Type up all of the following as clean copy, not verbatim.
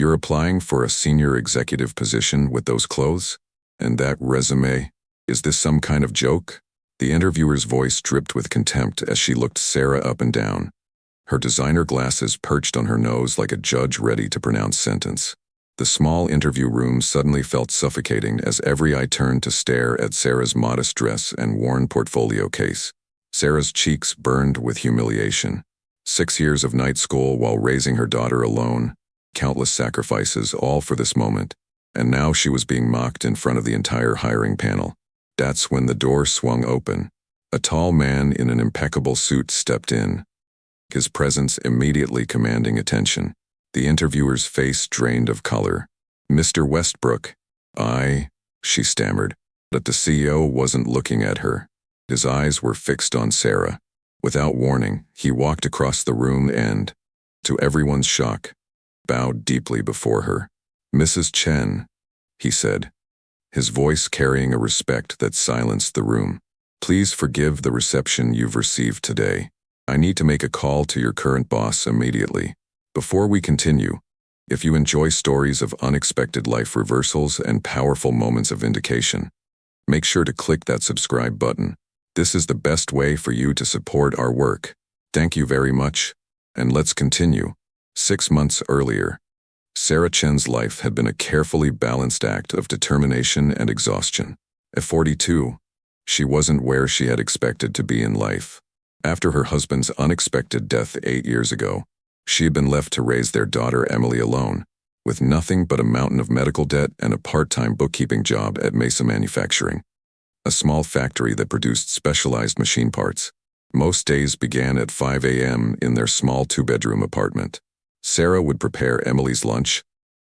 You're applying for a senior executive position with those clothes? And that resume? Is this some kind of joke?" The interviewer's voice dripped with contempt as she looked Sarah up and down. Her designer glasses perched on her nose like a judge ready to pronounce sentence. The small interview room suddenly felt suffocating as every eye turned to stare at Sarah's modest dress and worn portfolio case. Sarah's cheeks burned with humiliation. 6 years of night school while raising her daughter alone, countless sacrifices all for this moment, and now she was being mocked in front of the entire hiring panel. That's when the door swung open. A tall man in an impeccable suit stepped in, his presence immediately commanding attention. The interviewer's face drained of color. "Mr. Westbrook." She stammered, but the CEO wasn't looking at her. His eyes were fixed on Sarah. Without warning, he walked across the room and, to everyone's shock, bowed deeply before her. "Mrs. Chen," he said, his voice carrying a respect that silenced the room. "Please forgive the reception you've received today. I need to make a call to your current boss immediately. Before we continue, if you enjoy stories of unexpected life reversals and powerful moments of vindication, make sure to click that subscribe button. This is the best way for you to support our work. Thank you very much, and let's continue." 6 months earlier, Sarah Chen's life had been a carefully balanced act of determination and exhaustion. At 42, she wasn't where she had expected to be in life. After her husband's unexpected death 8 years ago, she had been left to raise their daughter Emily alone, with nothing but a mountain of medical debt and a part-time bookkeeping job at Mesa Manufacturing, a small factory that produced specialized machine parts. Most days began at 5 a.m. in their small 2-bedroom apartment. Sarah would prepare Emily's lunch,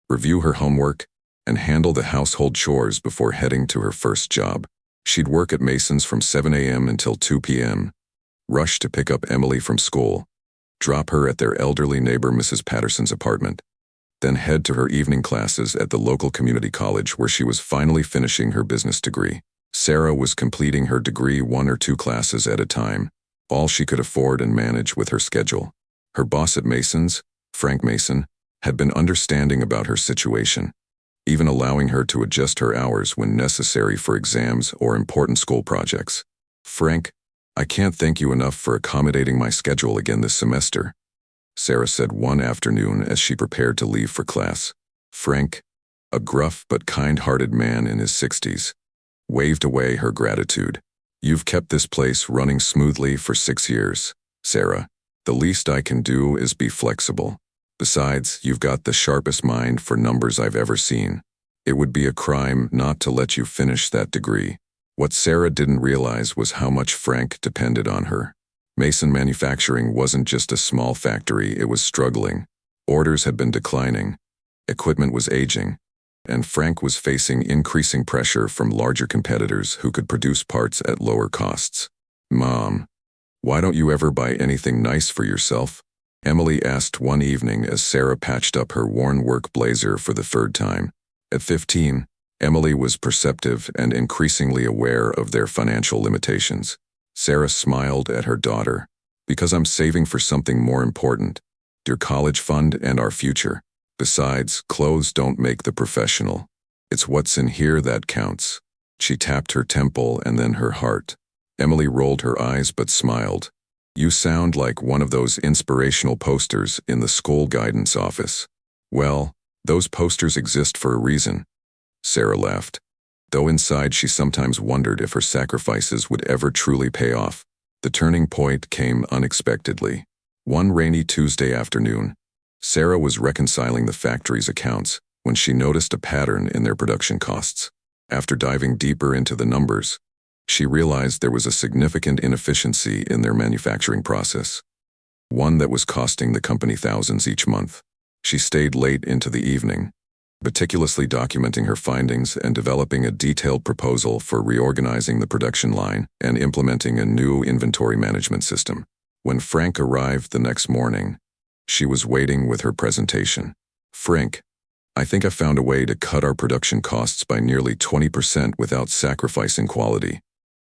review her homework, and handle the household chores before heading to her first job. She'd work at Mason's from 7 a.m. until 2 p.m., rush to pick up Emily from school, drop her at their elderly neighbor Mrs. Patterson's apartment, then head to her evening classes at the local community college where she was finally finishing her business degree. Sarah was completing her degree 1 or 2 classes at a time, all she could afford and manage with her schedule. Her boss at Mason's, Frank Mason, had been understanding about her situation, even allowing her to adjust her hours when necessary for exams or important school projects. "Frank, I can't thank you enough for accommodating my schedule again this semester," Sarah said one afternoon as she prepared to leave for class. Frank, a gruff but kind-hearted man in his 60s, waved away her gratitude. "You've kept this place running smoothly for 6 years, Sarah. The least I can do is be flexible. Besides, you've got the sharpest mind for numbers I've ever seen. It would be a crime not to let you finish that degree." What Sarah didn't realize was how much Frank depended on her. Mason Manufacturing wasn't just a small factory, it was struggling. Orders had been declining, equipment was aging, and Frank was facing increasing pressure from larger competitors who could produce parts at lower costs. "Mom, why don't you ever buy anything nice for yourself?" Emily asked one evening as Sarah patched up her worn work blazer for the 3rd time. At 15, Emily was perceptive and increasingly aware of their financial limitations. Sarah smiled at her daughter. "Because I'm saving for something more important, your college fund and our future. Besides, clothes don't make the professional. It's what's in here that counts." She tapped her temple and then her heart. Emily rolled her eyes but smiled. "You sound like one of those inspirational posters in the school guidance office." "Well, those posters exist for a reason," Sarah laughed, though inside she sometimes wondered if her sacrifices would ever truly pay off. The turning point came unexpectedly. One rainy Tuesday afternoon, Sarah was reconciling the factory's accounts when she noticed a pattern in their production costs. After diving deeper into the numbers, she realized there was a significant inefficiency in their manufacturing process, one that was costing the company thousands each month. She stayed late into the evening, meticulously documenting her findings and developing a detailed proposal for reorganizing the production line and implementing a new inventory management system. When Frank arrived the next morning, she was waiting with her presentation. "Frank, I think I found a way to cut our production costs by nearly 20% without sacrificing quality,"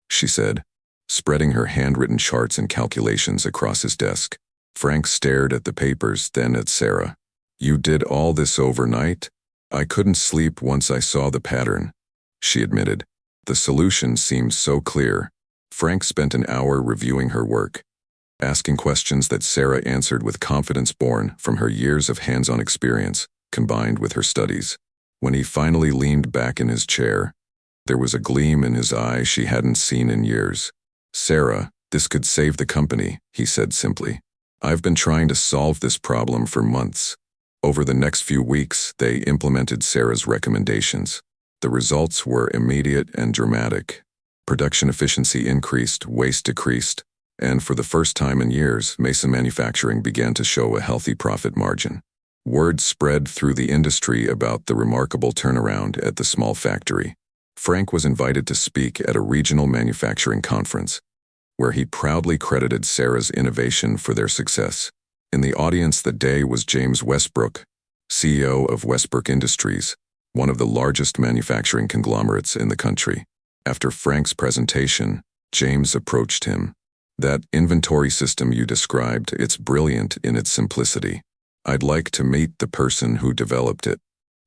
she said, spreading her handwritten charts and calculations across his desk. Frank stared at the papers, then at Sarah. You did all this overnight? I couldn't sleep once I saw the pattern, she admitted. The solution seemed so clear. Frank spent an hour reviewing her work, asking questions that Sarah answered with confidence born from her years of hands-on experience, combined with her studies. When he finally leaned back in his chair, there was a gleam in his eye she hadn't seen in years. "Sarah, this could save the company," he said simply. "I've been trying to solve this problem for months." Over the next few weeks, they implemented Sarah's recommendations. The results were immediate and dramatic. Production efficiency increased, waste decreased, and for the first time in years, Mason Manufacturing began to show a healthy profit margin. Word spread through the industry about the remarkable turnaround at the small factory. Frank was invited to speak at a regional manufacturing conference, where he proudly credited Sarah's innovation for their success. In the audience that day was James Westbrook, CEO of Westbrook Industries, one of the largest manufacturing conglomerates in the country. After Frank's presentation, James approached him. "That inventory system you described, it's brilliant in its simplicity. I'd like to meet the person who developed it."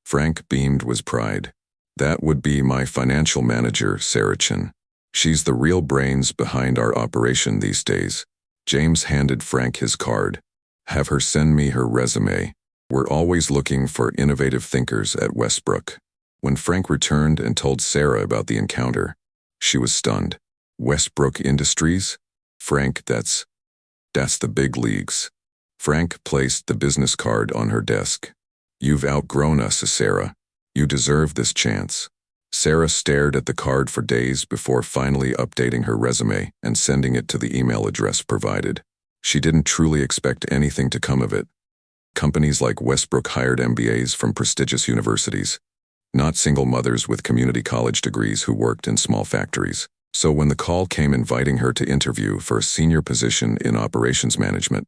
Frank beamed with pride. "That would be my financial manager, Sarah Chin. She's the real brains behind our operation these days." James handed Frank his card. "Have her send me her resume. We're always looking for innovative thinkers at Westbrook." When Frank returned and told Sarah about the encounter, she was stunned. "Westbrook Industries? Frank, that's the big leagues." Frank placed the business card on her desk. "You've outgrown us, Sarah. You deserve this chance." Sarah stared at the card for days before finally updating her resume and sending it to the email address provided. She didn't truly expect anything to come of it. Companies like Westbrook hired MBAs from prestigious universities, not single mothers with community college degrees who worked in small factories. So when the call came inviting her to interview for a senior position in operations management,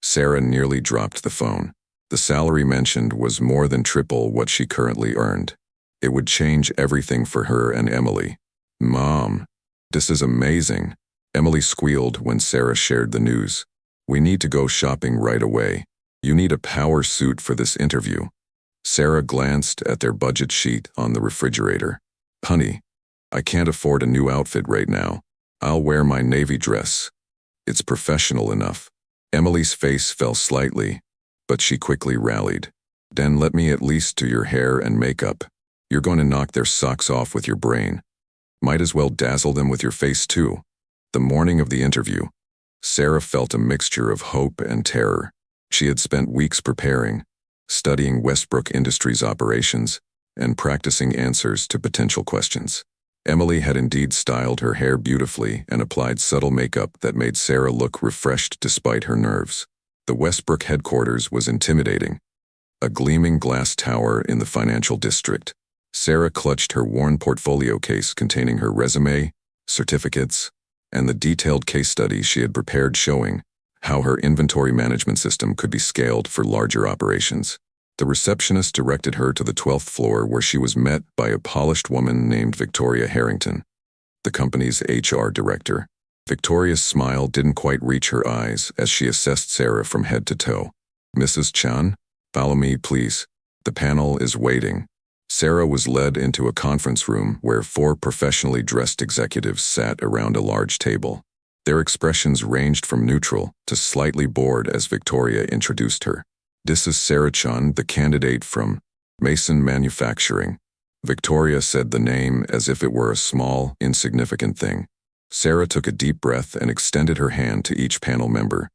Sarah nearly dropped the phone. The salary mentioned was more than triple what she currently earned. It would change everything for her and Emily. "Mom, this is amazing," Emily squealed when Sarah shared the news. "We need to go shopping right away. You need a power suit for this interview." Sarah glanced at their budget sheet on the refrigerator. "Honey, I can't afford a new outfit right now. I'll wear my navy dress. It's professional enough." Emily's face fell slightly, but she quickly rallied. "Then let me at least do your hair and makeup. You're going to knock their socks off with your brain. Might as well dazzle them with your face too." The morning of the interview, Sarah felt a mixture of hope and terror. She had spent weeks preparing, studying Westbrook Industries operations, and practicing answers to potential questions. Emily had indeed styled her hair beautifully and applied subtle makeup that made Sarah look refreshed despite her nerves. The Westbrook headquarters was intimidating, a gleaming glass tower in the financial district. Sarah clutched her worn portfolio case containing her resume, certificates, and the detailed case study she had prepared showing how her inventory management system could be scaled for larger operations. The receptionist directed her to the 12th floor where she was met by a polished woman named Victoria Harrington, the company's HR director. Victoria's smile didn't quite reach her eyes as she assessed Sarah from head to toe. "Mrs. Chan, follow me, please. The panel is waiting." Sarah was led into a conference room where 4 professionally dressed executives sat around a large table. Their expressions ranged from neutral to slightly bored as Victoria introduced her. "This is Sarah Chan, the candidate from Mason Manufacturing." Victoria said the name as if it were a small, insignificant thing. Sarah took a deep breath and extended her hand to each panel member,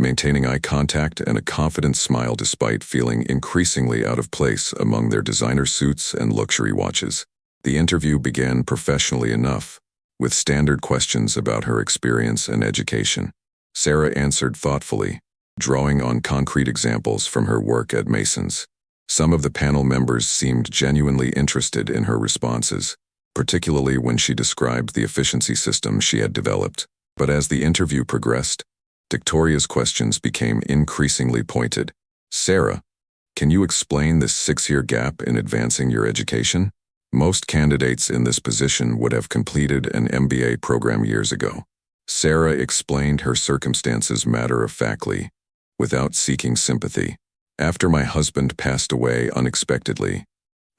maintaining eye contact and a confident smile despite feeling increasingly out of place among their designer suits and luxury watches. The interview began professionally enough, with standard questions about her experience and education. Sarah answered thoughtfully, drawing on concrete examples from her work at Mason's. Some of the panel members seemed genuinely interested in her responses, particularly when she described the efficiency system she had developed. But as the interview progressed, Victoria's questions became increasingly pointed. "Sarah, can you explain this 6-year gap in advancing your education? Most candidates in this position would have completed an MBA program years ago." Sarah explained her circumstances matter-of-factly, without seeking sympathy. After my husband passed away unexpectedly,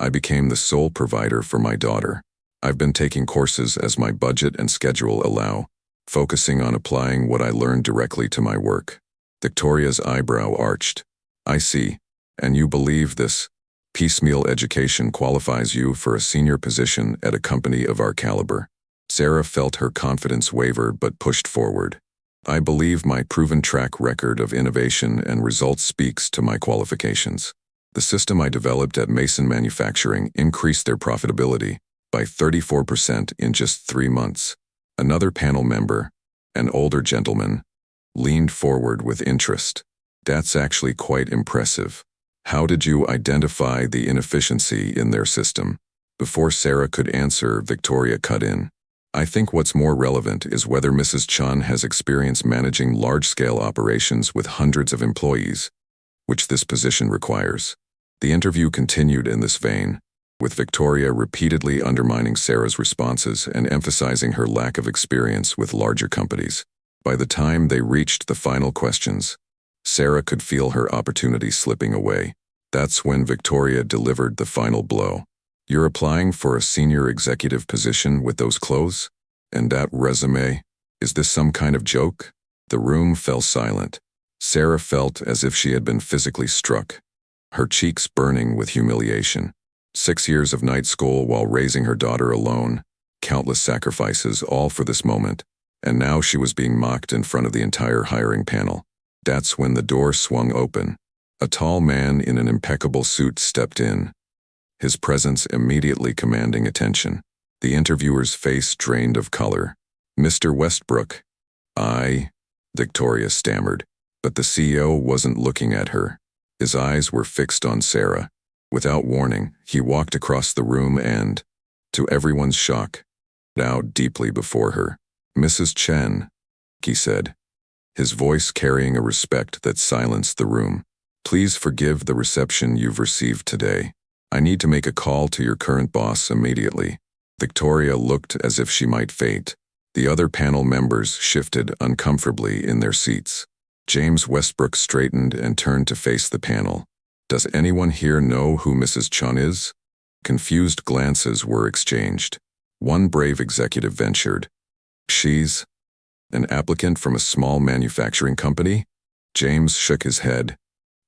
I became the sole provider for my daughter. I've been taking courses as my budget and schedule allow, focusing on applying what I learned directly to my work. Victoria's eyebrow arched. I see. And you believe this piecemeal education qualifies you for a senior position at a company of our caliber? Sarah felt her confidence waver but pushed forward. I believe my proven track record of innovation and results speaks to my qualifications. The system I developed at Mason Manufacturing increased their profitability by 34% in just 3 months. Another panel member, an older gentleman, leaned forward with interest. That's actually quite impressive. How did you identify the inefficiency in their system? Before Sarah could answer, Victoria cut in. I think what's more relevant is whether Mrs. Chun has experience managing large-scale operations with hundreds of employees, which this position requires. The interview continued in this vein, with Victoria repeatedly undermining Sarah's responses and emphasizing her lack of experience with larger companies. By the time they reached the final questions, Sarah could feel her opportunity slipping away. That's when Victoria delivered the final blow. You're applying for a senior executive position with those clothes? And that resume? Is this some kind of joke? The room fell silent. Sarah felt as if she had been physically struck, her cheeks burning with humiliation. 6 years of night school while raising her daughter alone, countless sacrifices, all for this moment, and now she was being mocked in front of the entire hiring panel. That's when the door swung open. A tall man in an impeccable suit stepped in, his presence immediately commanding attention. The interviewer's face drained of color. Mr. Westbrook. Victoria stammered. But the CEO wasn't looking at her. His eyes were fixed on Sarah. Without warning, he walked across the room and, to everyone's shock, bowed deeply before her. Mrs. Chen, he said, his voice carrying a respect that silenced the room. Please forgive the reception you've received today. I need to make a call to your current boss immediately. Victoria looked as if she might faint. The other panel members shifted uncomfortably in their seats. James Westbrook straightened and turned to face the panel. Does anyone here know who Mrs. Chun is? Confused glances were exchanged. One brave executive ventured. She's an applicant from a small manufacturing company? James shook his head,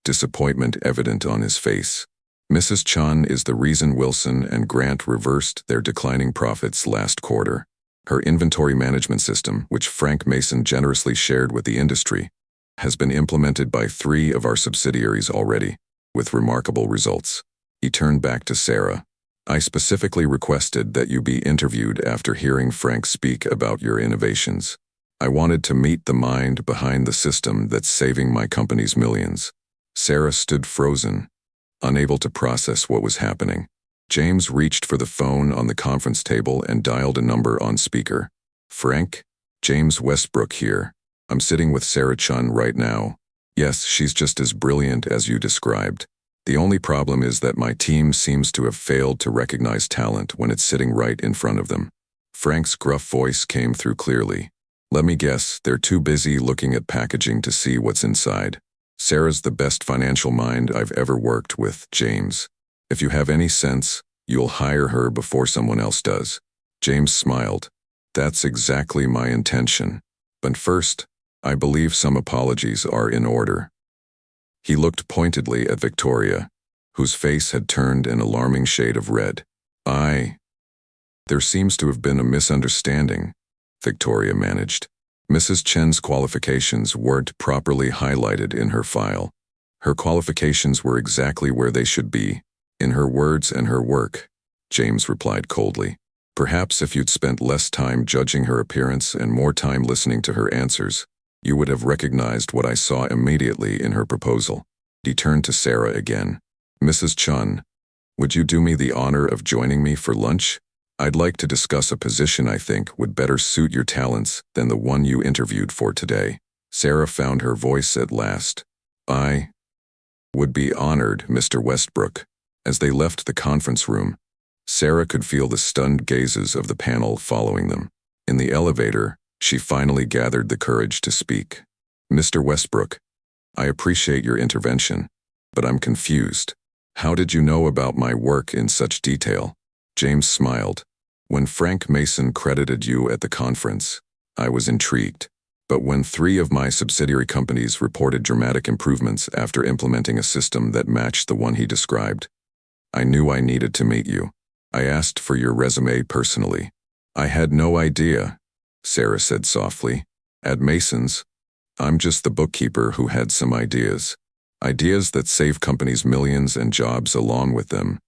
disappointment evident on his face. Mrs. Chun is the reason Wilson and Grant reversed their declining profits last quarter. Her inventory management system, which Frank Mason generously shared with the industry, has been implemented by 3 of our subsidiaries already, with remarkable results. He turned back to Sarah. I specifically requested that you be interviewed after hearing Frank speak about your innovations. I wanted to meet the mind behind the system that's saving my company's millions. Sarah stood frozen, unable to process what was happening. James reached for the phone on the conference table and dialed a number on speaker. Frank? James Westbrook here. I'm sitting with Sarah Chun right now. Yes, she's just as brilliant as you described. The only problem is that my team seems to have failed to recognize talent when it's sitting right in front of them. Frank's gruff voice came through clearly. Let me guess, they're too busy looking at packaging to see what's inside. Sarah's the best financial mind I've ever worked with, James. If you have any sense, you'll hire her before someone else does. James smiled. That's exactly my intention. But first, I believe some apologies are in order. He looked pointedly at Victoria, whose face had turned an alarming shade of red. There seems to have been a misunderstanding, Victoria managed. Mrs. Chen's qualifications weren't properly highlighted in her file. Her qualifications were exactly where they should be, in her words and her work, James replied coldly. Perhaps if you'd spent less time judging her appearance and more time listening to her answers, you would have recognized what I saw immediately in her proposal. He turned to Sarah again. Mrs. Chun, would you do me the honor of joining me for lunch? I'd like to discuss a position I think would better suit your talents than the one you interviewed for today. Sarah found her voice at last. I would be honored, Mr. Westbrook. As they left the conference room, Sarah could feel the stunned gazes of the panel following them. In the elevator, she finally gathered the courage to speak. Mr. Westbrook, I appreciate your intervention. but I'm confused. How did you know about my work in such detail? James smiled. When Frank Mason credited you at the conference, I was intrigued. But when 3 of my subsidiary companies reported dramatic improvements after implementing a system that matched the one he described, I knew I needed to meet you. I asked for your resume personally. I had no idea, Sarah said softly. At Mason's, I'm just the bookkeeper who had some ideas. Ideas that save companies millions and jobs along with them,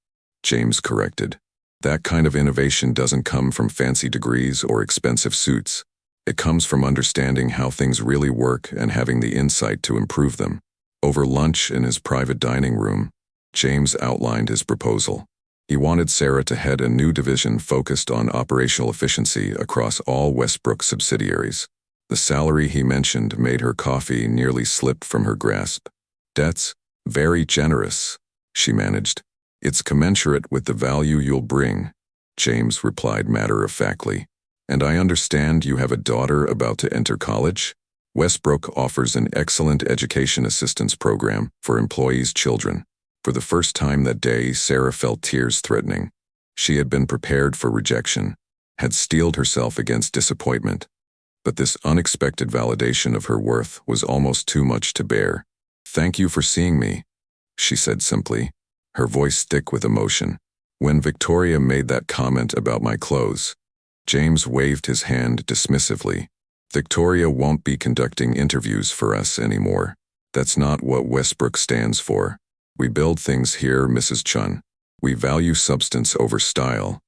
James corrected. That kind of innovation doesn't come from fancy degrees or expensive suits. It comes from understanding how things really work and having the insight to improve them. Over lunch in his private dining room, James outlined his proposal. He wanted Sarah to head a new division focused on operational efficiency across all Westbrook subsidiaries. The salary he mentioned made her coffee nearly slip from her grasp. That's very generous, she managed. It's commensurate with the value you'll bring, James replied matter-of-factly. And I understand you have a daughter about to enter college? Westbrook offers an excellent education assistance program for employees' children. For the first time that day, Sarah felt tears threatening. She had been prepared for rejection, had steeled herself against disappointment. But this unexpected validation of her worth was almost too much to bear. Thank you for seeing me, she said simply, her voice thick with emotion. When Victoria made that comment about my clothes, James waved his hand dismissively. Victoria won't be conducting interviews for us anymore. That's not what Westbrook stands for. We build things here, Mrs. Chun. We value substance over style,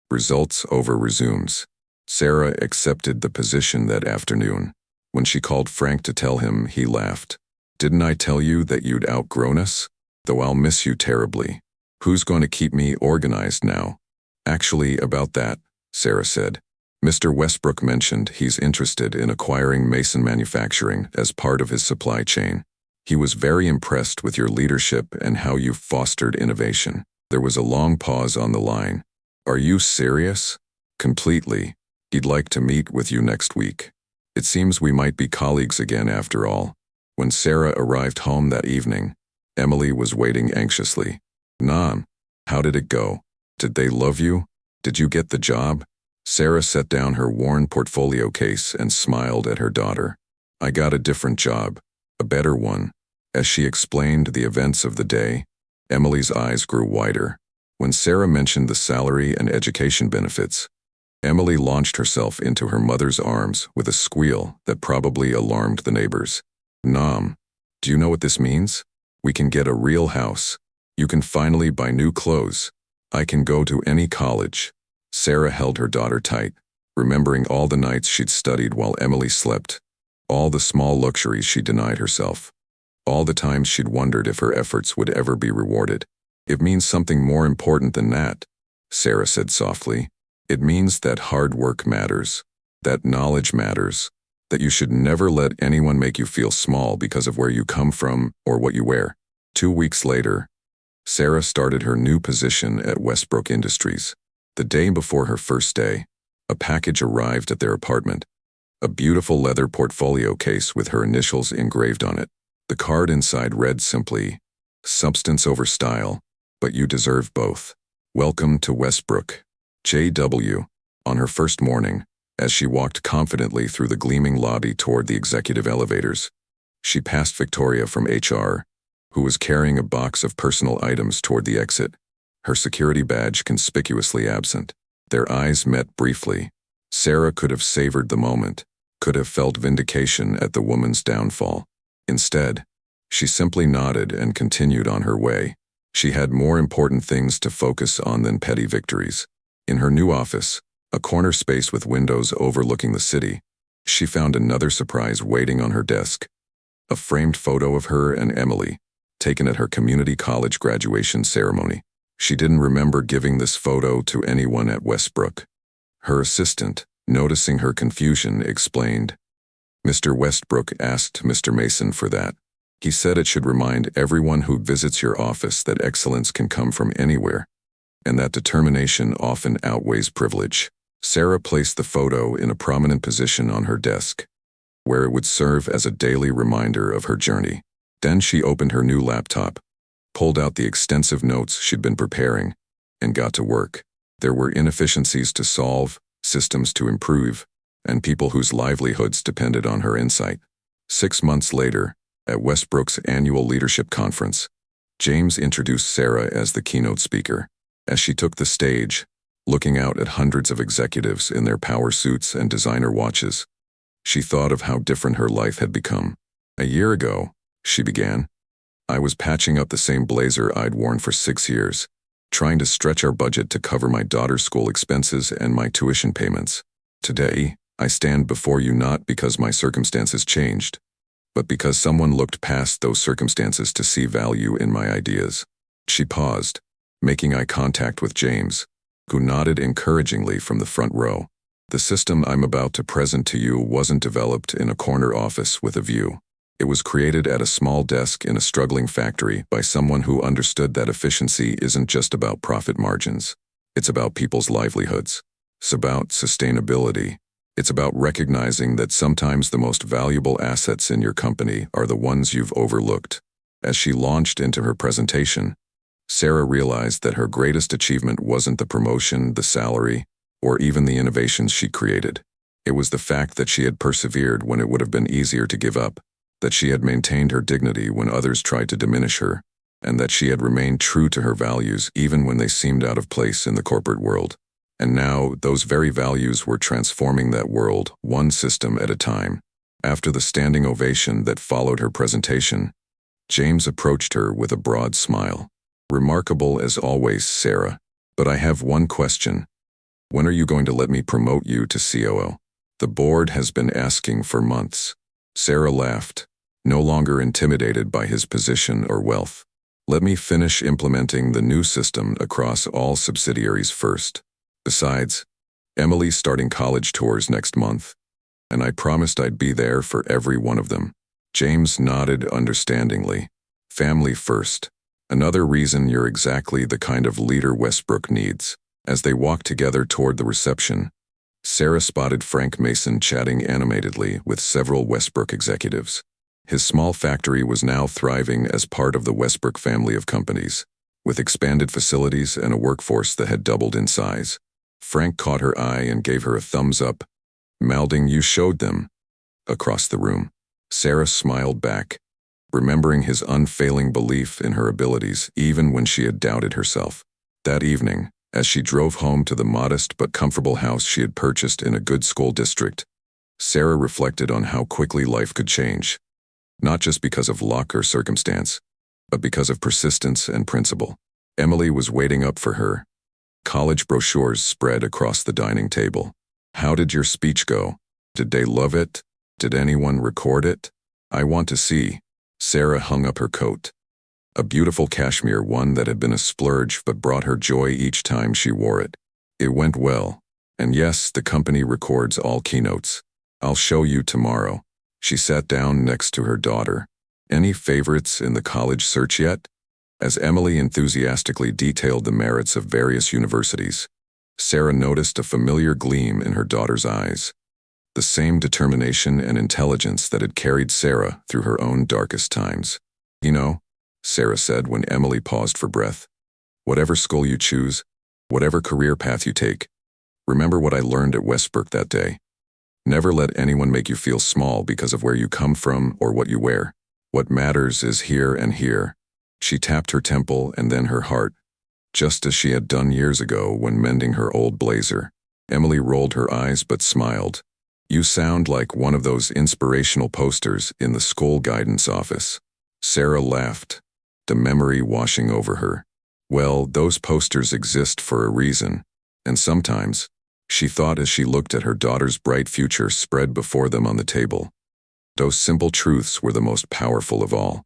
results over resumes. Sarah accepted the position that afternoon. When she called Frank to tell him, he laughed. Didn't I tell you that you'd outgrown us? Though I'll miss you terribly. Who's going to keep me organized now? Actually, about that, Sarah said. Mr. Westbrook mentioned he's interested in acquiring Mason Manufacturing as part of his supply chain. He was very impressed with your leadership and how you've fostered innovation. There was a long pause on the line. Are you serious? Completely. He'd like to meet with you next week. It seems we might be colleagues again after all. When Sarah arrived home that evening, Emily was waiting anxiously. Nam, how did it go? Did they love you? Did you get the job? Sarah set down her worn portfolio case and smiled at her daughter. I got a different job, a better one. As she explained the events of the day, Emily's eyes grew wider. When Sarah mentioned the salary and education benefits, Emily launched herself into her mother's arms with a squeal that probably alarmed the neighbors. Nam, do you know what this means? We can get a real house. You can finally buy new clothes. I can go to any college. Sarah held her daughter tight, remembering all the nights she'd studied while Emily slept, all the small luxuries she denied herself, all the times she'd wondered if her efforts would ever be rewarded. It means something more important than that, Sarah said softly. It means that hard work matters, that knowledge matters, that you should never let anyone make you feel small because of where you come from or what you wear. 2 weeks later, Sarah started her new position at Westbrook Industries. The day before her first day, a package arrived at their apartment, a beautiful leather portfolio case with her initials engraved on it. The card inside read simply, substance over style, but you deserve both. Welcome to Westbrook. J.W. On her first morning, as she walked confidently through the gleaming lobby toward the executive elevators, she passed Victoria from HR, who was carrying a box of personal items toward the exit, her security badge conspicuously absent. Their eyes met briefly. Sarah could have savored the moment, could have felt vindication at the woman's downfall. Instead, she simply nodded and continued on her way. She had more important things to focus on than petty victories. In her new office, a corner space with windows overlooking the city, she found another surprise waiting on her desk. A framed photo of her and Emily, taken at her community college graduation ceremony. She didn't remember giving this photo to anyone at Westbrook. Her assistant, noticing her confusion, explained, Mr. Westbrook asked Mr. Mason for that. He said it should remind everyone who visits your office that excellence can come from anywhere, and that determination often outweighs privilege. Sarah placed the photo in a prominent position on her desk, where it would serve as a daily reminder of her journey. Then she opened her new laptop, pulled out the extensive notes she'd been preparing, and got to work. There were inefficiencies to solve, systems to improve, and people whose livelihoods depended on her insight. 6 months later, at Westbrook's annual leadership conference, James introduced Sarah as the keynote speaker. As she took the stage, looking out at hundreds of executives in their power suits and designer watches, she thought of how different her life had become. "A year ago," she began, "I was patching up the same blazer I'd worn for 6 years, trying to stretch our budget to cover my daughter's school expenses and my tuition payments. Today, I stand before you not because my circumstances changed, but because someone looked past those circumstances to see value in my ideas." She paused, making eye contact with James, who nodded encouragingly from the front row. "The system I'm about to present to you wasn't developed in a corner office with a view. It was created at a small desk in a struggling factory by someone who understood that efficiency isn't just about profit margins. It's about people's livelihoods. It's about sustainability. It's about recognizing that sometimes the most valuable assets in your company are the ones you've overlooked." As she launched into her presentation, Sarah realized that her greatest achievement wasn't the promotion, the salary, or even the innovations she created. It was the fact that she had persevered when it would have been easier to give up, that she had maintained her dignity when others tried to diminish her, and that she had remained true to her values even when they seemed out of place in the corporate world. And now, those very values were transforming that world, one system at a time. After the standing ovation that followed her presentation, James approached her with a broad smile. "Remarkable as always, Sarah. But I have one question. When are you going to let me promote you to COO? The board has been asking for months." Sarah laughed, no longer intimidated by his position or wealth. "Let me finish implementing the new system across all subsidiaries first. Besides, Emily's starting college tours next month, and I promised I'd be there for every one of them." James nodded understandingly. "Family first. Another reason you're exactly the kind of leader Westbrook needs." As they walked together toward the reception, Sarah spotted Frank Mason chatting animatedly with several Westbrook executives. His small factory was now thriving as part of the Westbrook family of companies, with expanded facilities and a workforce that had doubled in size. Frank caught her eye and gave her a thumbs up, mouthing, "You showed them," across the room. Sarah smiled back, remembering his unfailing belief in her abilities even when she had doubted herself. That evening, as she drove home to the modest but comfortable house she had purchased in a good school district, Sarah reflected on how quickly life could change, not just because of luck or circumstance, but because of persistence and principle. Emily was waiting up for her. College brochures spread across the dining table. "How did your speech go? Did they love it? Did anyone record it? I want to see." Sarah hung up her coat. A beautiful cashmere one that had been a splurge but brought her joy each time she wore it. "It went well. And yes, the company records all keynotes. I'll show you tomorrow." She sat down next to her daughter. "Any favorites in the college search yet?" As Emily enthusiastically detailed the merits of various universities, Sarah noticed a familiar gleam in her daughter's eyes. The same determination and intelligence that had carried Sarah through her own darkest times. "You know," Sarah said when Emily paused for breath, "whatever school you choose, whatever career path you take, remember what I learned at Westbrook that day. Never let anyone make you feel small because of where you come from or what you wear. What matters is here and here." She tapped her temple and then her heart, just as she had done years ago when mending her old blazer. Emily rolled her eyes but smiled. "You sound like one of those inspirational posters in the school guidance office." Sarah laughed, the memory washing over her. "Well, those posters exist for a reason, and sometimes," she thought as she looked at her daughter's bright future spread before them on the table, "those simple truths were the most powerful of all."